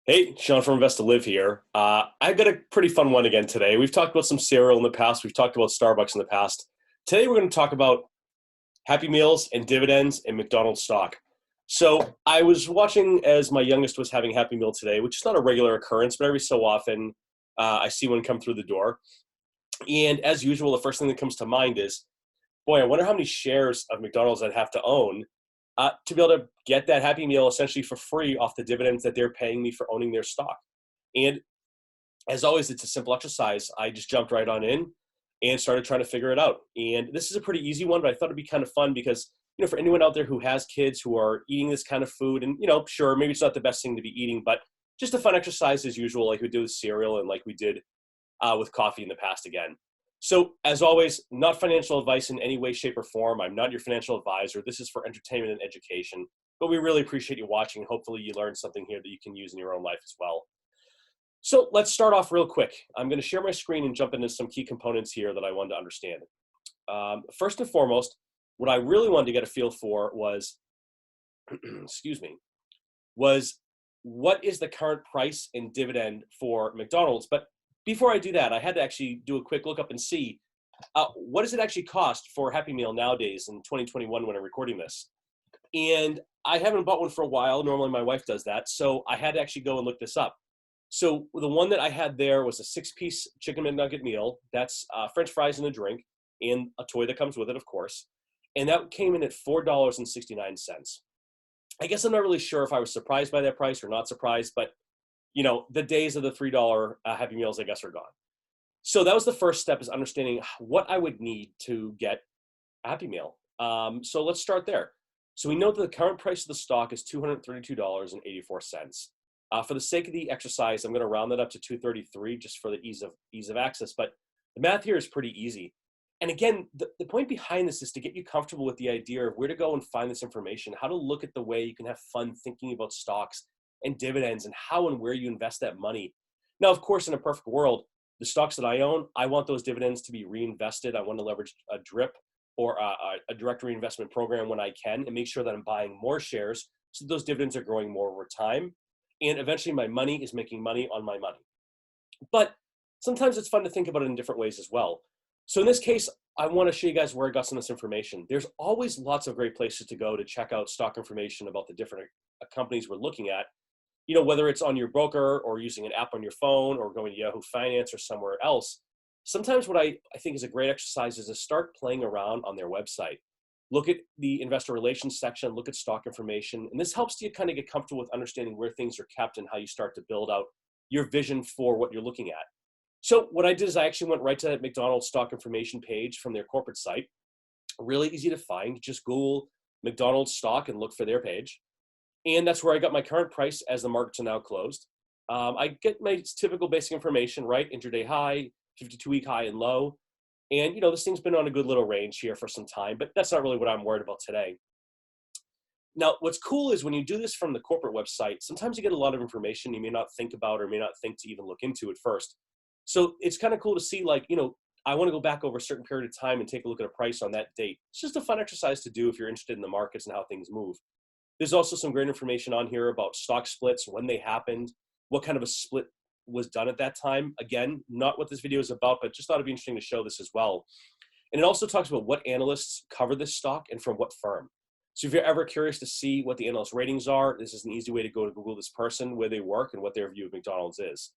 Hey, Sean from Invest to Live here. I've got a pretty fun one again today. We've talked about some cereal in the past. We've talked about Starbucks in the past. Today we're going to talk about Happy Meals and dividends and McDonald's stock. So I was watching as my youngest was having Happy Meal today, which is not a regular occurrence, but every so often I see one come through the door. And as usual, the first thing that comes to mind is, boy, I wonder how many shares of McDonald's I'd have to own to be able to get that Happy Meal essentially for free off the dividends that they're paying me for owning their stock. And as always, it's a simple exercise. I just jumped right on in and started trying to figure it out. And this is a pretty easy one, but I thought it'd be kind of fun because, for anyone out there who has kids who are eating this kind of food, and, sure, maybe it's not the best thing to be eating, but just a fun exercise as usual, like we do with cereal and like we did with coffee in the past again. So, as always, not financial advice in any way, shape, or form. I'm not your financial advisor. This is for entertainment and education. But we really appreciate you watching. Hopefully, you learned something here that you can use in your own life as well. So, let's start off real quick. I'm going to share my screen and jump into some key components here that I wanted to understand. First and foremost, what I really wanted to get a feel for was, excuse me, was what is the current price and dividend for McDonald's? But before I do that, I had to actually do a quick look up and see what does it actually cost for a Happy Meal nowadays in 2021 when I'm recording this. And I haven't bought one for a while. Normally my wife does that. So I had to actually go and look this up. So the one that I had there was a 6-piece chicken McNugget meal. That's French fries and a drink and a toy that comes with it, of course. And that came in at $4.69. I guess I'm not really sure if I was surprised by that price or not surprised, but the days of the $3 Happy Meals, I guess, are gone. So that was the first step, is understanding what I would need to get a Happy Meal. So let's start there. So we know that the current price of the stock is $232.84. For the sake of the exercise, I'm going to round that up to 233 just for the ease of access. But the math here is pretty easy. And again, the point behind this is to get you comfortable with the idea of where to go and find this information, how to look at the way you can have fun thinking about stocks and dividends and how and where you invest that money. Now, of course, in a perfect world, the stocks that I own, I want those dividends to be reinvested. I want to leverage a DRIP or a direct reinvestment program when I can and make sure that I'm buying more shares so those dividends are growing more over time. And eventually my money is making money on my money. But sometimes it's fun to think about it in different ways as well. So in this case, I want to show you guys where I got some of this information. There's always lots of great places to go to check out stock information about the different companies we're looking at. Whether it's on your broker or using an app on your phone or going to Yahoo Finance or somewhere else, sometimes what I think is a great exercise is to start playing around on their website. Look at the investor relations section, look at stock information, and this helps you kind of get comfortable with understanding where things are kept and how you start to build out your vision for what you're looking at. So what I did is I actually went right to that McDonald's stock information page from their corporate site. Really easy to find. Just Google McDonald's stock and look for their page. And that's where I got my current price as the markets are now closed. I get my typical basic information, right? Intraday high, 52-week high and low. And, this thing's been on a good little range here for some time, but that's not really what I'm worried about today. Now, what's cool is when you do this from the corporate website, sometimes you get a lot of information you may not think about or may not think to even look into at first. So it's kind of cool to see, I want to go back over a certain period of time and take a look at a price on that date. It's just a fun exercise to do if you're interested in the markets and how things move. There's also some great information on here about stock splits, when they happened, what kind of a split was done at that time. Again, not what this video is about, but just thought it'd be interesting to show this as well. And it also talks about what analysts cover this stock and from what firm. So if you're ever curious to see what the analyst ratings are, this is an easy way to go to Google this person, where they work, and what their view of McDonald's is.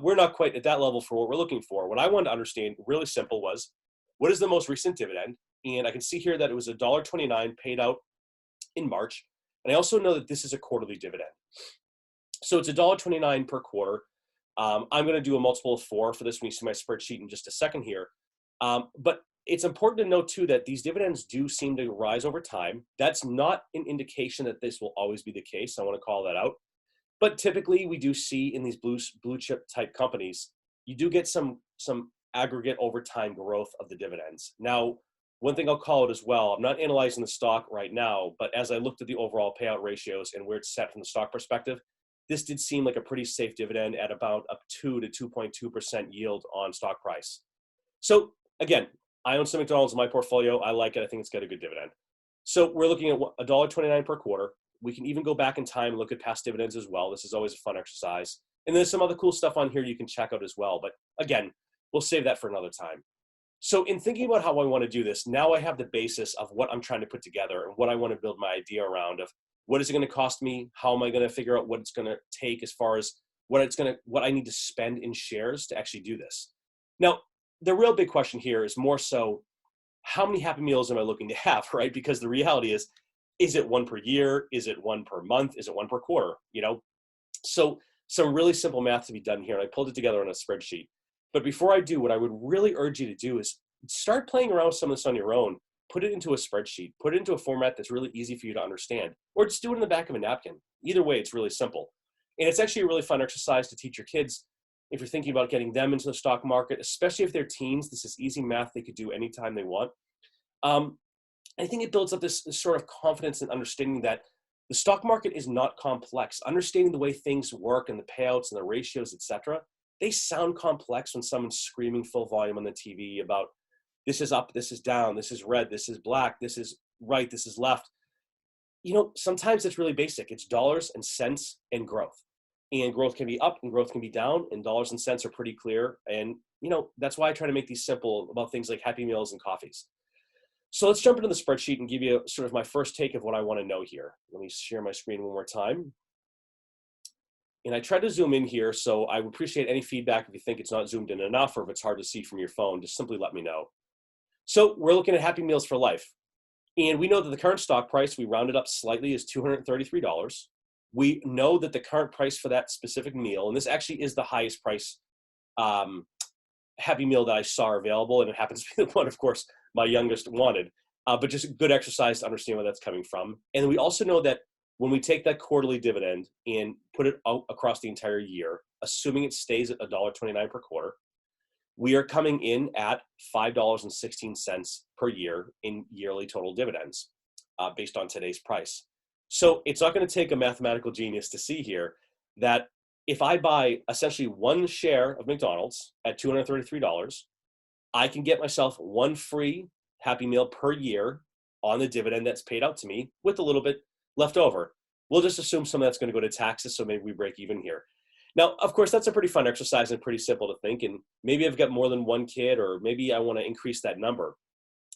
We're not quite at that level for what we're looking for. What I wanted to understand, really simple, was what is the most recent dividend? And I can see here that it was $1.29 paid out in March. And I also know that this is a quarterly dividend. So it's $1.29 per quarter. I'm going to do a multiple of 4 for this when you see my spreadsheet in just a second here. But it's important to note, too, that these dividends do seem to rise over time. That's not an indication that this will always be the case. I want to call that out. But typically, we do see in these blue chip type companies, you do get some aggregate over time growth of the dividends. Now, one thing I'll call it as well, I'm not analyzing the stock right now, but as I looked at the overall payout ratios and where it's set from the stock perspective, this did seem like a pretty safe dividend at about a 2 to 2.2% yield on stock price. So again, I own some McDonald's in my portfolio. I like it. I think it's got a good dividend. So we're looking at $1.29 per quarter. We can even go back in time and look at past dividends as well. This is always a fun exercise. And there's some other cool stuff on here you can check out as well. But again, we'll save that for another time. So in thinking about how I want to do this, now I have the basis of what I'm trying to put together and what I want to build my idea around of what is it going to cost me? How am I going to figure out what it's going to take as far as what I need to spend in shares to actually do this? Now, the real big question here is more so, how many Happy Meals am I looking to have, right? Because the reality is it one per year? Is it one per month? Is it one per quarter? So some really simple math to be done here. And I pulled it together on a spreadsheet. But before I do, what I would really urge you to do is start playing around with some of this on your own. Put it into a spreadsheet. Put it into a format that's really easy for you to understand. Or just do it in the back of a napkin. Either way, it's really simple. And it's actually a really fun exercise to teach your kids if you're thinking about getting them into the stock market, especially if they're teens. This is easy math they could do anytime they want. I think it builds up this sort of confidence and understanding that the stock market is not complex. Understanding the way things work and the payouts and the ratios, etc. They sound complex when someone's screaming full volume on the TV about this is up, this is down, this is red, this is black, this is right, this is left. Sometimes it's really basic. It's dollars and cents and growth. And growth can be up and growth can be down, and dollars and cents are pretty clear. And, that's why I try to make these simple about things like Happy Meals and coffees. So let's jump into the spreadsheet and give you sort of my first take of what I want to know here. Let me share my screen one more time. And I tried to zoom in here, so I would appreciate any feedback if you think it's not zoomed in enough or if it's hard to see from your phone, just simply let me know. So we're looking at Happy Meals for life. And we know that the current stock price, we rounded up slightly, is $233. We know that the current price for that specific meal, and this actually is the highest price Happy Meal that I saw available, and it happens to be the one, of course, my youngest wanted, but just a good exercise to understand where that's coming from. And we also know that when we take that quarterly dividend and put it out across the entire year, assuming it stays at $1.29 per quarter, we are coming in at $5.16 per year in yearly total dividends based on today's price. So it's not going to take a mathematical genius to see here that if I buy essentially one share of McDonald's at $233, I can get myself one free Happy Meal per year on the dividend that's paid out to me with a little bit left over. We'll just assume some of that's going to go to taxes, so maybe we break even here. Now, of course, that's a pretty fun exercise and pretty simple to think, and maybe I've got more than one kid, or maybe I want to increase that number.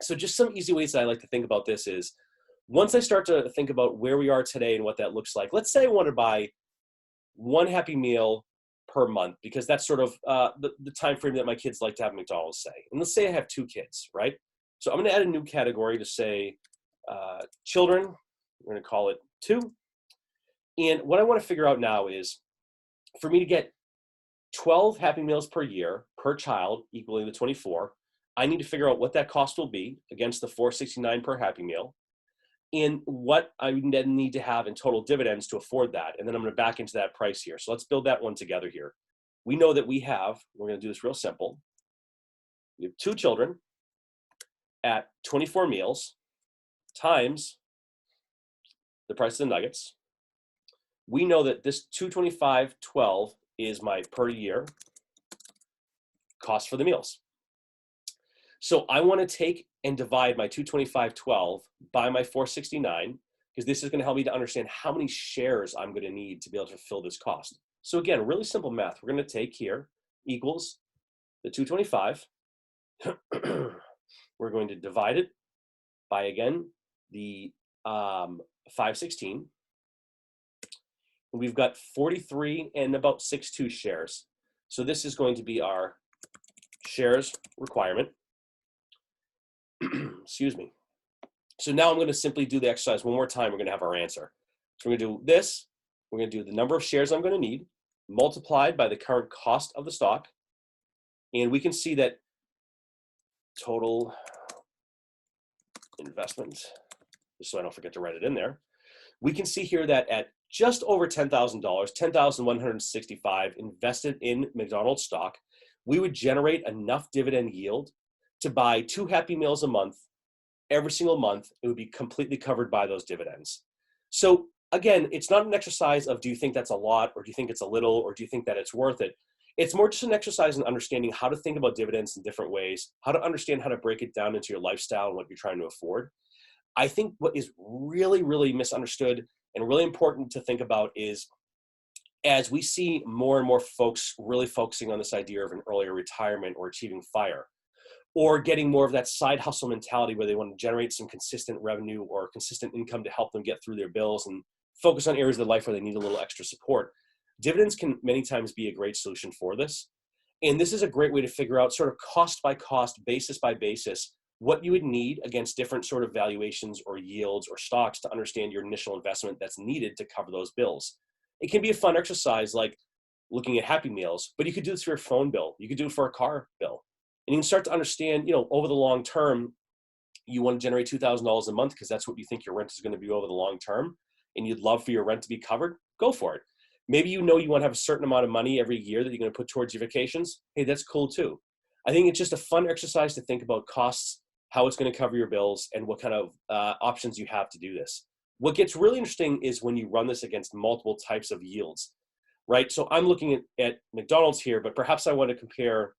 So just some easy ways that I like to think about this is, once I start to think about where we are today and what that looks like, let's say I want to buy one Happy Meal per month, because that's sort of the time frame that my kids like to have McDonald's, say. And let's say I have 2 kids, right? So I'm going to add a new category to say children. We're going to call it 2. And what I want to figure out now is, for me to get 12 Happy Meals per year per child, equaling the 24, I need to figure out what that cost will be against the $4.69 per Happy Meal, and what I then need to have in total dividends to afford that. And then I'm going to back into that price here. So let's build that one together here. We know that we're going to do this real simple. We have 2 children at 24 meals times the price of the nuggets. We know that this $225.12 is my per year cost for the meals. So I want to take and divide my $225.12 by my $4.69, because this is going to help me to understand how many shares I'm going to need to be able to fulfill this cost. So again, really simple math. We're going to take here equals the $225. We're going to divide it by, again, the $5.16. We've got 43 and about 62 shares. So this is going to be our shares requirement. Excuse me. So now I'm going to simply do the exercise one more time. We're going to have our answer. So we're going to do this. We're going to do the number of shares I'm going to need multiplied by the current cost of the stock. And we can see that total investment, just so I don't forget to write it in there, we can see here that at just over $10,000, $10,165 invested in McDonald's stock, we would generate enough dividend yield to buy 2 Happy Meals a month. Every single month, it would be completely covered by those dividends. So again, it's not an exercise of, do you think that's a lot, or do you think it's a little, or do you think that it's worth it? It's more just an exercise in understanding how to think about dividends in different ways, how to understand how to break it down into your lifestyle and what you're trying to afford. I think what is really, really misunderstood and really important to think about is, as we see more and more folks really focusing on this idea of an earlier retirement or achieving FIRE, or getting more of that side hustle mentality where they want to generate some consistent revenue or consistent income to help them get through their bills and focus on areas of their life where they need a little extra support, dividends can many times be a great solution for this. And this is a great way to figure out, sort of cost by cost, basis by basis, what you would need against different sort of valuations or yields or stocks to understand your initial investment that's needed to cover those bills. It can be a fun exercise like looking at Happy Meals, but you could do this for your phone bill. You could do it for a car bill. And you can start to understand, over the long term, you want to generate $2,000 a month because that's what you think your rent is going to be over the long term, and you'd love for your rent to be covered. Go for it. Maybe you want to have a certain amount of money every year that you're going to put towards your vacations. Hey, that's cool too. I think it's just a fun exercise to think about costs, how it's going to cover your bills, and what kind of options you have to do this. What gets really interesting is when you run this against multiple types of yields, right? So I'm looking at McDonald's here, but perhaps I want to compare,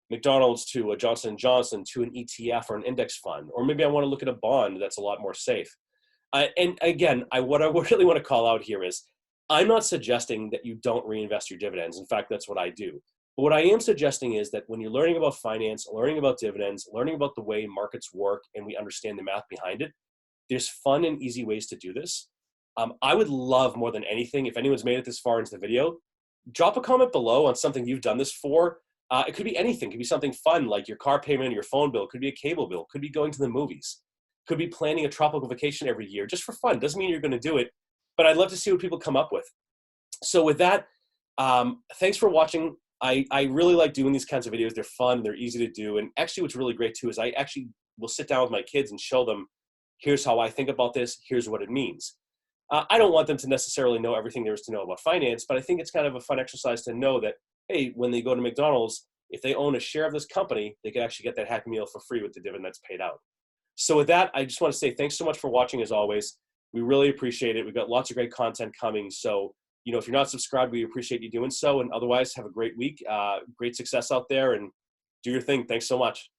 McDonald's to a Johnson & Johnson to an ETF or an index fund, or maybe I want to look at a bond that's a lot more safe. And again, what I really want to call out here is, I'm not suggesting that you don't reinvest your dividends. In fact, that's what I do. But what I am suggesting is that when you're learning about finance, learning about dividends, learning about the way markets work, and we understand the math behind it, there's fun and easy ways to do this. I would love more than anything, if anyone's made it this far into the video, drop a comment below on something you've done this for. It could be anything. It could be something fun like your car payment or your phone bill. It could be a cable bill. It could be going to the movies. It could be planning a tropical vacation every year just for fun. Doesn't mean you're going to do it, but I'd love to see what people come up with. So with that, thanks for watching. I really like doing these kinds of videos. They're fun. They're easy to do. And actually what's really great too is I actually will sit down with my kids and show them, here's how I think about this. Here's what it means. I don't want them to necessarily know everything there is to know about finance, but I think it's kind of a fun exercise to know that, hey, when they go to McDonald's, if they own a share of this company, they can actually get that Happy Meal for free with the dividend that's paid out. So with that, I just want to say thanks so much for watching as always. We really appreciate it. We've got lots of great content coming. So, if you're not subscribed, we appreciate you doing so. And otherwise, have a great week, great success out there, and do your thing. Thanks so much.